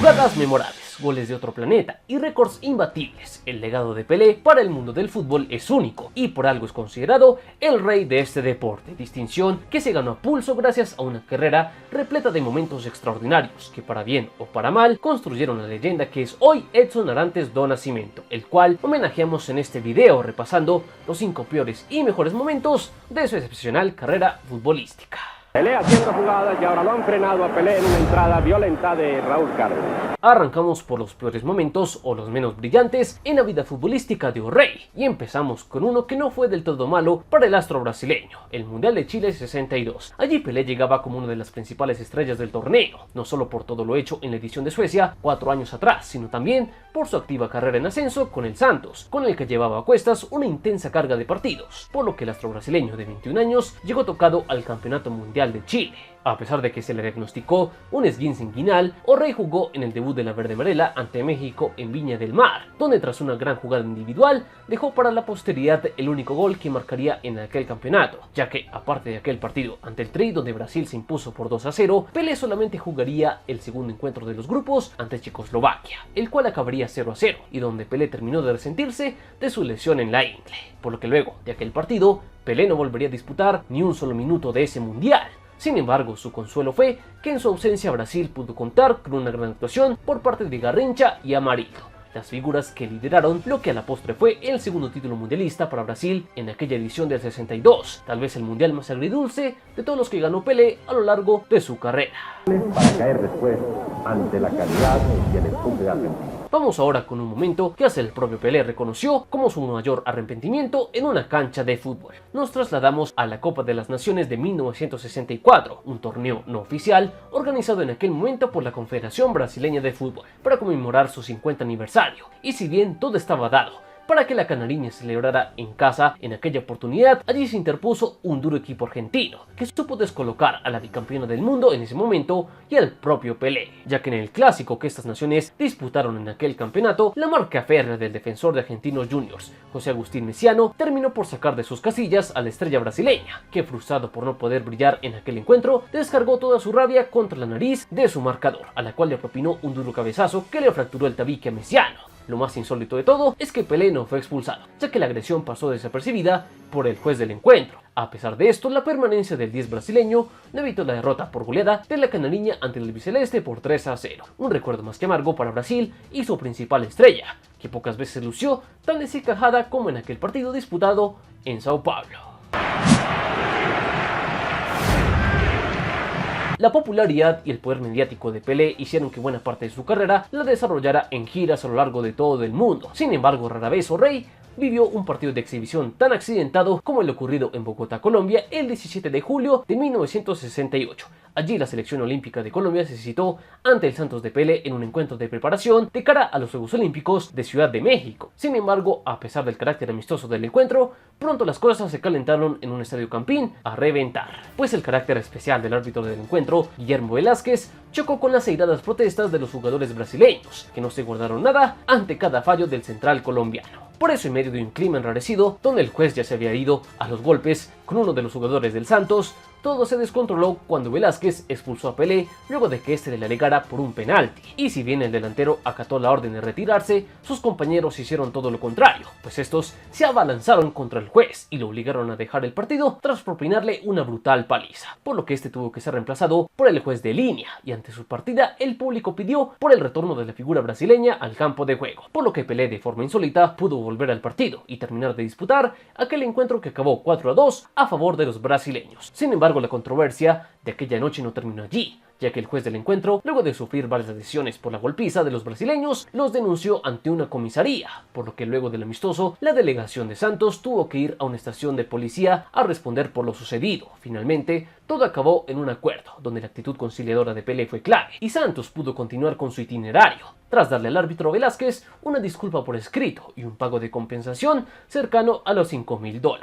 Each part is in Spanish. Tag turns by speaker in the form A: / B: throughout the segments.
A: Jugadas memorables, goles de otro planeta y récords imbatibles. El legado de Pelé para el mundo del fútbol es único y por algo es considerado el rey de este deporte, distinción que se ganó a pulso gracias a una carrera repleta de momentos extraordinarios que para bien o para mal construyeron la leyenda que es hoy Edson Arantes do Nascimento, el cual homenajeamos en este video repasando los 5 peores y mejores momentos de su excepcional carrera futbolística.
B: Pelé haciendo jugadas y ahora lo han frenado a Pelé en una entrada violenta de Raúl Cárdenas.
A: Arrancamos por los peores momentos o los menos brillantes en la vida futbolística de O'Reilly y empezamos con uno que no fue del todo malo para el astro brasileño, el Mundial de Chile 62. Allí Pelé llegaba como una de las principales estrellas del torneo, no solo por todo lo hecho en la edición de Suecia 4 años atrás, sino también por su activa carrera en ascenso con el Santos, con el que llevaba a cuestas una intensa carga de partidos, por lo que el astro brasileño de 21 años llegó tocado al Campeonato Mundial de Chile. A pesar de que se le diagnosticó un esguince inguinal, O'Reilly jugó en el debut de la Verde Amarela ante México en Viña del Mar, donde tras una gran jugada individual dejó para la posteridad el único gol que marcaría en aquel campeonato, ya que aparte de aquel partido ante el Tri donde Brasil se impuso por 2-0, Pelé solamente jugaría el segundo encuentro de los grupos ante Checoslovaquia, el cual acabaría 0-0 y donde Pelé terminó de resentirse de su lesión en la ingle, por lo que luego de aquel partido Pelé no volvería a disputar ni un solo minuto de ese mundial. Sin embargo, su consuelo fue que en su ausencia Brasil pudo contar con una gran actuación por parte de Garrincha y Amarillo, las figuras que lideraron lo que a la postre fue el segundo título mundialista para Brasil en aquella edición del 62, tal vez el mundial más agridulce de todos los que ganó Pelé a lo largo de su carrera.
B: Para caer después ante la calidad y el empuje de Argentina.
A: Vamos ahora con un momento que hasta el propio Pelé reconoció como su mayor arrepentimiento en una cancha de fútbol. Nos trasladamos a la Copa de las Naciones de 1964, un torneo no oficial organizado en aquel momento por la Confederación Brasileña de Fútbol, para conmemorar su 50 aniversario. Y si bien todo estaba dado para que la canariña celebrara en casa en aquella oportunidad, allí se interpuso un duro equipo argentino, que supo descolocar a la bicampeona del mundo en ese momento y al propio Pelé, ya que en el clásico que estas naciones disputaron en aquel campeonato, la marca férrea del defensor de Argentinos Juniors, José Agustín Messiano, terminó por sacar de sus casillas a la estrella brasileña, que frustrado por no poder brillar en aquel encuentro, descargó toda su rabia contra la nariz de su marcador, a la cual le propinó un duro cabezazo que le fracturó el tabique a Messiano. Lo más insólito de todo es que Pelé no fue expulsado, ya que la agresión pasó desapercibida por el juez del encuentro. A pesar de esto, la permanencia del 10 brasileño no evitó la derrota por goleada de la canariña ante el albiceleste por 3-0. Un recuerdo más que amargo para Brasil y su principal estrella, que pocas veces lució tan desencajada como en aquel partido disputado en Sao Paulo. La popularidad y el poder mediático de Pelé hicieron que buena parte de su carrera la desarrollara en giras a lo largo de todo el mundo. Sin embargo, rara vez O'Reilly vivió un partido de exhibición tan accidentado como el ocurrido en Bogotá, Colombia, el 17 de julio de 1968. Allí la selección olímpica de Colombia se citó ante el Santos de Pelé en un encuentro de preparación de cara a los Juegos Olímpicos de Ciudad de México. Sin embargo, a pesar del carácter amistoso del encuentro, pronto las cosas se calentaron en un estadio Campín a reventar, pues el carácter especial del árbitro del encuentro, Guillermo Velázquez, chocó con las airadas protestas de los jugadores brasileños, que no se guardaron nada ante cada fallo del central colombiano. Por eso, en medio de un clima enrarecido, donde el juez ya se había ido a los golpes con uno de los jugadores del Santos, todo se descontroló cuando Velázquez expulsó a Pelé luego de que este le alegara por un penalti. Y si bien el delantero acató la orden de retirarse, sus compañeros hicieron todo lo contrario, pues estos se abalanzaron contra el juez y lo obligaron a dejar el partido tras propinarle una brutal paliza, por lo que este tuvo que ser reemplazado por el juez de línea, y ante su partida el público pidió por el retorno de la figura brasileña al campo de juego, por lo que Pelé de forma insólita pudo volver al partido y terminar de disputar aquel encuentro que acabó 4-2 a favor de los brasileños. Sin embargo, la controversia de aquella noche no terminó allí, ya que el juez del encuentro, luego de sufrir varias lesiones por la golpiza de los brasileños, los denunció ante una comisaría, por lo que luego del amistoso, la delegación de Santos tuvo que ir a una estación de policía a responder por lo sucedido. Finalmente, todo acabó en un acuerdo, donde la actitud conciliadora de Pelé fue clave, y Santos pudo continuar con su itinerario, tras darle al árbitro Velázquez una disculpa por escrito y un pago de compensación cercano a los $5.000.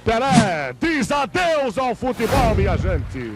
C: Pelé diz adeus ao futebol, minha gente.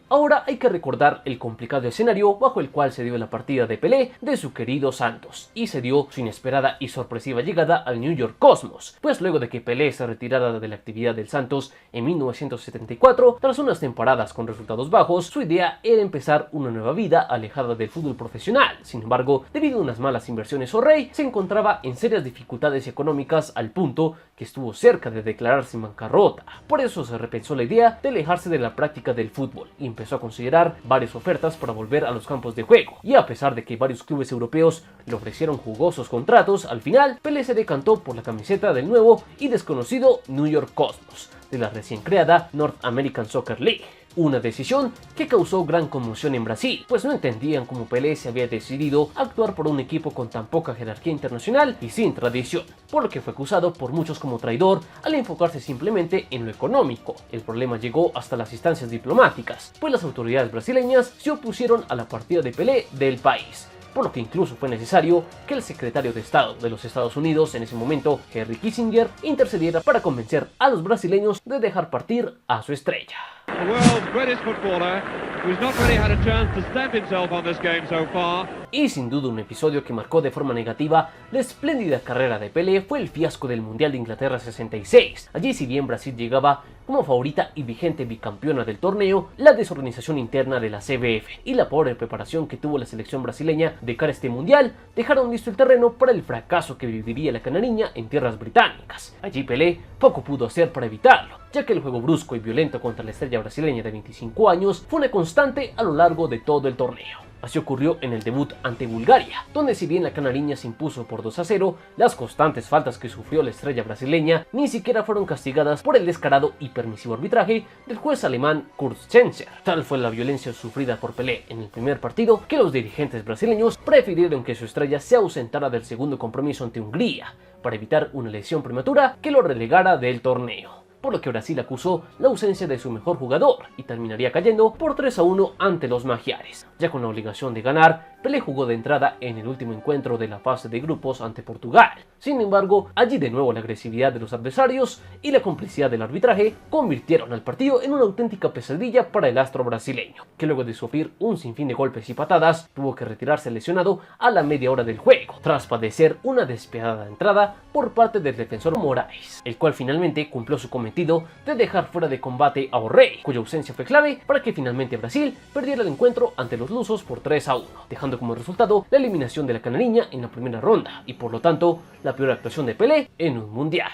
A: Ahora hay que recordar el complicado escenario bajo el cual se dio la partida de Pelé de su querido Santos, y se dio su inesperada y sorpresiva llegada al New York Cosmos, pues luego de que Pelé se retirara de la actividad del Santos en 1974, tras unas temporadas con resultados bajos, su idea era empezar una nueva vida alejada del fútbol profesional. Sin embargo, debido a unas malas inversiones, O'Reilly se encontraba en serias dificultades económicas al punto que estuvo cerca de declararse en bancarrota. Por eso se repensó la idea de alejarse de la práctica del fútbol y empezó a considerar varias ofertas para volver a los campos de juego. Y a pesar de que varios clubes europeos le ofrecieron jugosos contratos, al final Pelé se decantó por la camiseta del nuevo y desconocido New York Cosmos de la recién creada North American Soccer League. Una decisión que causó gran conmoción en Brasil, pues no entendían cómo Pelé se había decidido a actuar por un equipo con tan poca jerarquía internacional y sin tradición, por lo que fue acusado por muchos como traidor al enfocarse simplemente en lo económico. El problema llegó hasta las instancias diplomáticas, pues las autoridades brasileñas se opusieron a la partida de Pelé del país, por lo que incluso fue necesario que el secretario de Estado de los Estados Unidos en ese momento, Henry Kissinger, intercediera para convencer a los brasileños de dejar partir a su estrella.
C: The world's greatest footballer, who's not really had a chance to stamp himself on this game so far.
A: Y sin duda un episodio que marcó de forma negativa la espléndida carrera de Pelé fue el fiasco del Mundial de Inglaterra 66. Allí, si bien Brasil llegaba como favorita y vigente bicampeona del torneo, la desorganización interna de la CBF y la pobre preparación que tuvo la selección brasileña de cara a este mundial dejaron listo el terreno para el fracaso que viviría la canariña en tierras británicas. Allí Pelé poco pudo hacer para evitarlo, ya que el juego brusco y violento contra la estrella brasileña de 25 años fue una constante a lo largo de todo el torneo. Así ocurrió en el debut ante Bulgaria, donde si bien la canariña se impuso por 2-0, las constantes faltas que sufrió la estrella brasileña ni siquiera fueron castigadas por el descarado y permisivo arbitraje del juez alemán Kurt Schenzer. Tal fue la violencia sufrida por Pelé en el primer partido que los dirigentes brasileños prefirieron que su estrella se ausentara del segundo compromiso ante Hungría, para evitar una lesión prematura que lo relegara del torneo, por lo que Brasil acusó la ausencia de su mejor jugador y terminaría cayendo por 3-1 ante los magiares. Ya con la obligación de ganar, Pelé jugó de entrada en el último encuentro de la fase de grupos ante Portugal. Sin embargo, allí de nuevo la agresividad de los adversarios y la complicidad del arbitraje convirtieron al partido en una auténtica pesadilla para el astro brasileño, que luego de sufrir un sinfín de golpes y patadas, tuvo que retirarse lesionado a la media hora del juego, tras padecer una despiadada entrada por parte del defensor Moraes, el cual finalmente cumplió su cometido de dejar fuera de combate a O'Reilly, cuya ausencia fue clave para que finalmente Brasil perdiera el encuentro ante los lusos por 3-1, dejando como resultado la eliminación de la canariña en la primera ronda y por lo tanto la peor actuación de Pelé en un mundial.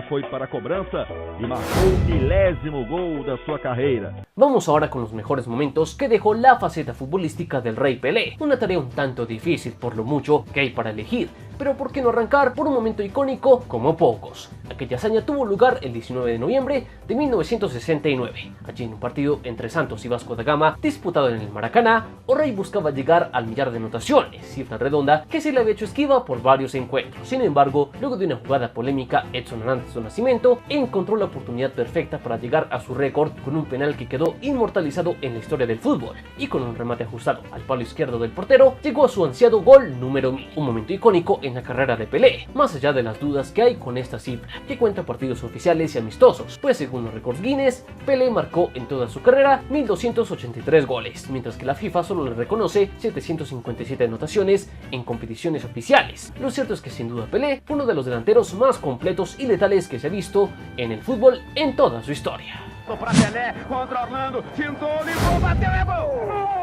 D: Foi para a cobrança e marcou o 10º gol da sua carreira.
A: Vamos ahora con los mejores momentos que dejó la faceta futbolística del Rey Pelé. Una tarea un tanto difícil por lo mucho que hay para elegir, pero ¿por qué no arrancar por un momento icónico como pocos? Aquella hazaña tuvo lugar el 19 de noviembre de 1969. Allí en un partido entre Santos y Vasco da Gama disputado en el Maracaná, O'Reilly buscaba llegar al millar de anotaciones, cifra redonda que se le había hecho esquiva por varios encuentros. Sin embargo, luego de una jugada polémica, Edson Arantes do Nascimento encontró la oportunidad perfecta para llegar a su récord con un penal que quedó inmortalizado en la historia del fútbol, y con un remate ajustado al palo izquierdo del portero llegó a su ansiado gol número 1000, un momento icónico en la carrera de Pelé, más allá de las dudas que hay con esta cifra, que cuenta partidos oficiales y amistosos, pues según los récords Guinness, Pelé marcó en toda su carrera 1283 goles, mientras que la FIFA solo le reconoce 757 anotaciones en competiciones oficiales. Lo cierto es que sin duda Pelé fue uno de los delanteros más completos y letales que se ha visto en el fútbol en toda su historia.
B: Para Pelé, contra Orlando, fintou, limpou, bateu, é gol!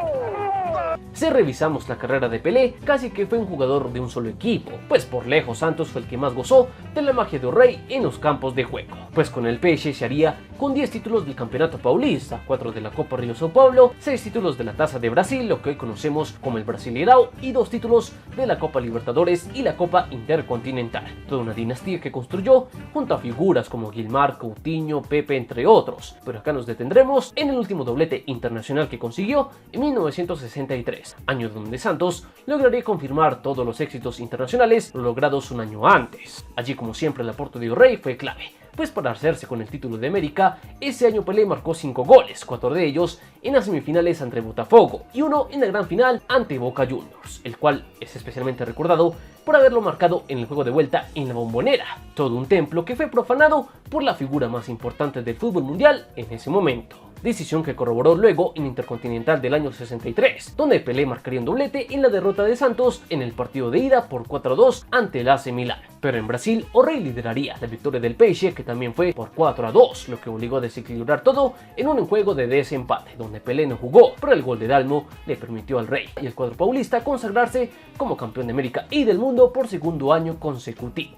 A: Si revisamos la carrera de Pelé, casi que fue un jugador de un solo equipo, pues por lejos Santos fue el que más gozó de la magia de O'Reilly en los campos de juego, pues con el PSG se haría con 10 títulos del Campeonato Paulista, 4 de la Copa Río São Paulo, 6 títulos de la Taza de Brasil, lo que hoy conocemos como el Brasileirão, y 2 títulos de la Copa Libertadores y la Copa Intercontinental. Toda una dinastía que construyó junto a figuras como Gilmar, Coutinho, Pepe, entre otros, pero acá nos detendremos en el último doblete internacional que consiguió en 1963, año donde Santos lograría confirmar todos los éxitos internacionales logrados un año antes. Allí, como siempre, el aporte de O'Reilly fue clave, pues para hacerse con el título de América, ese año Pelé marcó 5 goles, 4 de ellos en las semifinales ante Botafogo y 1 en la gran final ante Boca Juniors, el cual es especialmente recordado por haberlo marcado en el juego de vuelta en la Bombonera, todo un templo que fue profanado por la figura más importante del fútbol mundial en ese momento. decisión que corroboró luego en Intercontinental del año 63, donde Pelé marcaría un doblete en la derrota de Santos en el partido de ida por 4-2 ante el AC Milán. Pero en Brasil, O'Reilly lideraría la victoria del Peixe, que también fue por 4-2, lo que obligó a desequilibrar todo en un juego de desempate, donde Pelé no jugó, pero el gol de Dalmo le permitió al Rey y el cuadro paulista consagrarse como campeón de América y del mundo por segundo año consecutivo.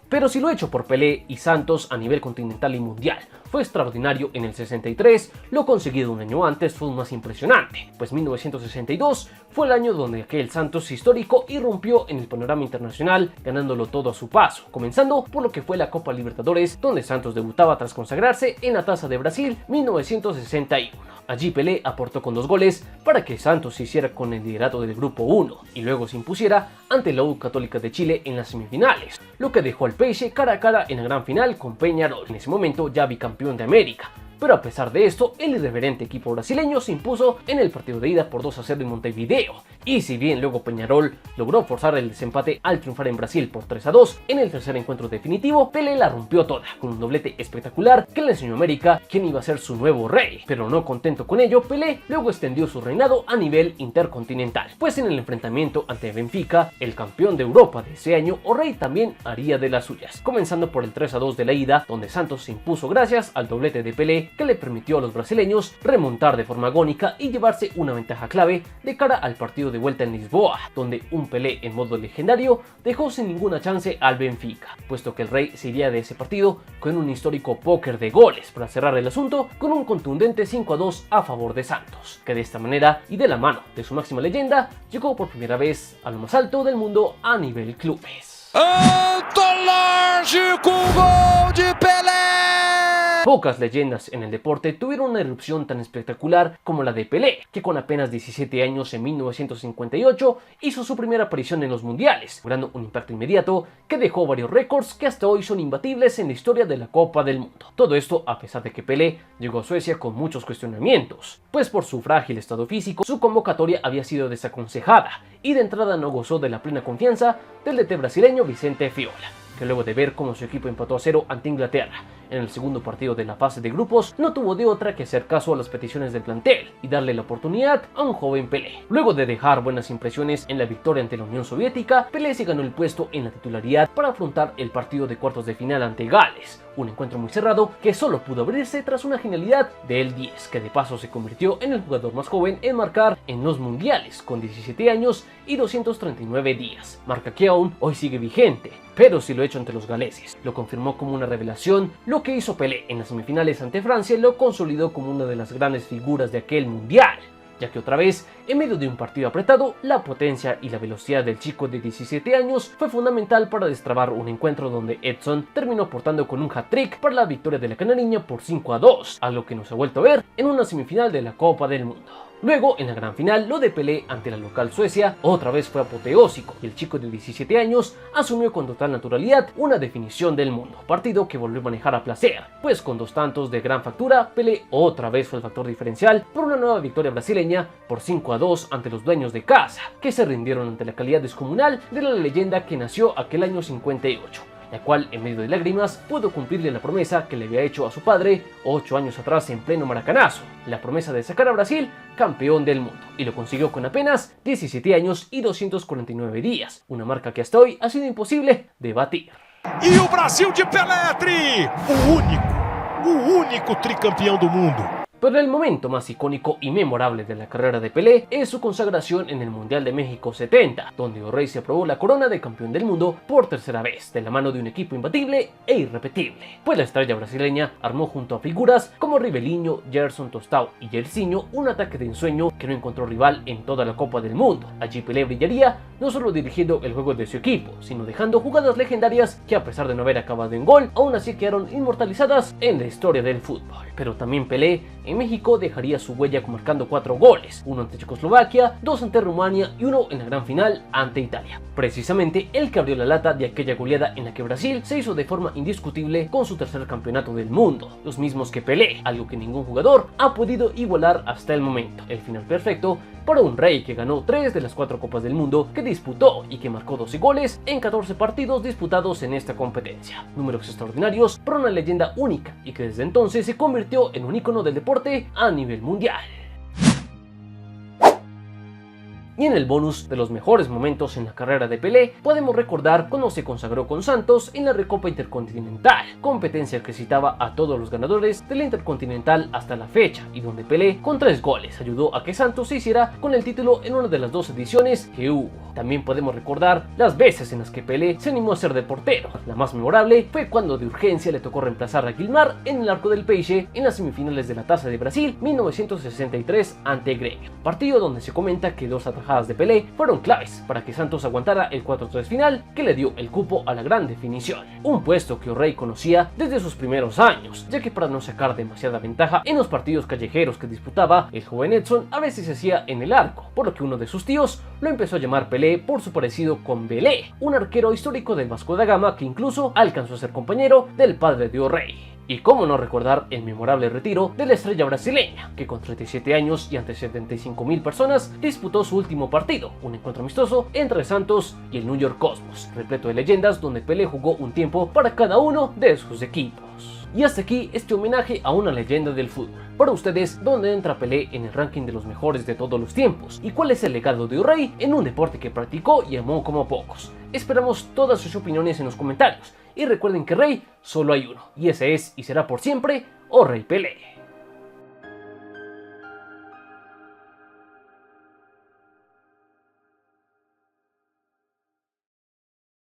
A: Pero si lo hecho por Pelé y Santos a nivel continental y mundial fue extraordinario en el 63, lo conseguido un año antes fue más impresionante, pues 1962 fue el año donde aquel Santos histórico irrumpió en el panorama internacional, ganándolo todo a su paso, comenzando por lo que fue la Copa Libertadores, donde Santos debutaba tras consagrarse en la Taza de Brasil 1961. Allí Pelé aportó con 2 goles para que Santos se hiciera con el liderato del Grupo 1 y luego se impusiera ante la U Católica de Chile en las semifinales, lo que dejó al Peixe cara a cara en la gran final con Peñarol, en ese momento ya bicampeón de América. Pero a pesar de esto, el irreverente equipo brasileño se impuso en el partido de ida por 2-0 en Montevideo. Y si bien luego Peñarol logró forzar el desempate al triunfar en Brasil por 3-2, en el tercer encuentro definitivo, Pelé la rompió toda, con un doblete espectacular que le enseñó a América quién iba a ser su nuevo rey. Pero no contento con ello, Pelé luego extendió su reinado a nivel intercontinental, pues en el enfrentamiento ante Benfica, el campeón de Europa de ese año, O'Reilly también haría de las suyas, comenzando por el 3-2 de la ida, donde Santos se impuso gracias al doblete de Pelé, que le permitió a los brasileños remontar de forma agónica y llevarse una ventaja clave de cara al partido de vuelta en Lisboa, donde un Pelé en modo legendario dejó sin ninguna chance al Benfica, puesto que el Rey se iría de ese partido con un histórico póker de goles para cerrar el asunto con un contundente 5-2 a favor de Santos, que de esta manera y de la mano de su máxima leyenda llegó por primera vez a lo más alto del mundo a nivel clubes.
E: Antológico gol de Pelé!
A: Pocas leyendas en el deporte tuvieron una erupción tan espectacular como la de Pelé, que con apenas 17 años en 1958 hizo su primera aparición en los mundiales, logrando un impacto inmediato que dejó varios récords que hasta hoy son imbatibles en la historia de la Copa del Mundo. Todo esto a pesar de que Pelé llegó a Suecia con muchos cuestionamientos, pues por su frágil estado físico su convocatoria había sido desaconsejada y de entrada no gozó de la plena confianza del DT brasileño Vicente Fiola, que luego de ver cómo su equipo empató a 0 ante Inglaterra en el segundo partido de la fase de grupos, no tuvo de otra que hacer caso a las peticiones del plantel y darle la oportunidad a un joven Pelé. Luego de dejar buenas impresiones en la victoria ante la Unión Soviética, Pelé se ganó el puesto en la titularidad para afrontar el partido de cuartos de final ante Gales, un encuentro muy cerrado que solo pudo abrirse tras una genialidad del 10, que de paso se convirtió en el jugador más joven en marcar en los mundiales, con 17 años y 239 días, marca que aún hoy sigue vigente. Pero si lo hecho ante los galeses lo confirmó como una revelación, lo que hizo Pelé en las semifinales ante Francia lo consolidó como una de las grandes figuras de aquel mundial, ya que otra vez, en medio de un partido apretado, la potencia y la velocidad del chico de 17 años fue fundamental para destrabar un encuentro donde Edson terminó aportando con un hat-trick para la victoria de la canariña por 5-2, algo que no se ha vuelto a ver en una semifinal de la Copa del Mundo. Luego, en la gran final, lo de Pelé ante la local Suecia otra vez fue apoteósico y el chico de 17 años asumió con total naturalidad una definición del mundo, partido que volvió a manejar a placer, pues con 2 tantos de gran factura, Pelé otra vez fue el factor diferencial por una nueva victoria brasileña por 5-2 ante los dueños de casa, que se rindieron ante la calidad descomunal de la leyenda que nació aquel año 58. La cual, en medio de lágrimas, pudo cumplirle la promesa que le había hecho a su padre 8 años atrás en pleno Maracanazo, la promesa de sacar a Brasil campeón del mundo, y lo consiguió con apenas 17 años y 249 días, una marca que hasta hoy ha sido imposible de batir.
E: E o Brasil de Pelé, o único tricampeão do mundo.
A: Pero el momento más icónico y memorable de la carrera de Pelé es su consagración en el Mundial de México 70, donde O'Reilly se aprobó la corona de campeón del mundo por tercera vez, de la mano de un equipo imbatible e irrepetible, pues la estrella brasileña armó junto a figuras como Rivelino, Gerson, Tostão y Jairzinho un ataque de ensueño que no encontró rival en toda la Copa del Mundo. Allí Pelé brillaría no solo dirigiendo el juego de su equipo, sino dejando jugadas legendarias que, a pesar de no haber acabado en gol, aún así quedaron inmortalizadas en la historia del fútbol. Pero también Pelé en México dejaría su huella marcando 4 goles, uno ante Checoslovaquia, 2 ante Rumania y uno en la gran final ante Italia. Precisamente el que abrió la lata de aquella goleada en la que Brasil se hizo de forma indiscutible con su tercer campeonato del mundo, los mismos que Pelé, algo que ningún jugador ha podido igualar hasta el momento. El final perfecto para un Rey que ganó 3 de las 4 Copas del Mundo que disputó y que marcó 12 goles en 14 partidos disputados en esta competencia. Números extraordinarios para una leyenda única y que desde entonces se convirtió en un ícono del deporte a nivel mundial. Y en el bonus de los mejores momentos en la carrera de Pelé, podemos recordar cuando se consagró con Santos en la Recopa Intercontinental, competencia que citaba a todos los ganadores de la Intercontinental hasta la fecha, y donde Pelé, con 3 goles, ayudó a que Santos se hiciera con el título en una de las 2 ediciones que hubo. También podemos recordar las veces en las que Pelé se animó a ser de portero. La más memorable fue cuando de urgencia le tocó reemplazar a Guilmar en el arco del Peixe en las semifinales de la Taça de Brasil 1963 ante Gremio, partido donde se comenta que 2 atajadas de Pelé fueron claves para que Santos aguantara el 4-3 final que le dio el cupo a la gran definición, un puesto que O'Reilly conocía desde sus primeros años, ya que para no sacar demasiada ventaja en los partidos callejeros que disputaba, el joven Edson a veces se hacía en el arco, por lo que uno de sus tíos lo empezó a llamar Pelé por su parecido con Belé, un arquero histórico del Vasco da Gama que incluso alcanzó a ser compañero del padre de O'Reilly. Y cómo no recordar el memorable retiro de la estrella brasileña, que con 37 años y ante 75.000 personas disputó su último partido, un encuentro amistoso entre Santos y el New York Cosmos, repleto de leyendas donde Pelé jugó un tiempo para cada uno de sus equipos. Y hasta aquí este homenaje a una leyenda del fútbol. Para ustedes, ¿dónde entra Pelé en el ranking de los mejores de todos los tiempos? ¿Y cuál es el legado de O'Reilly en un deporte que practicó y amó como pocos? Esperamos todas sus opiniones en los comentarios. Y recuerden que Rey solo hay uno, y ese es y será por siempre O'Reilly Pelé.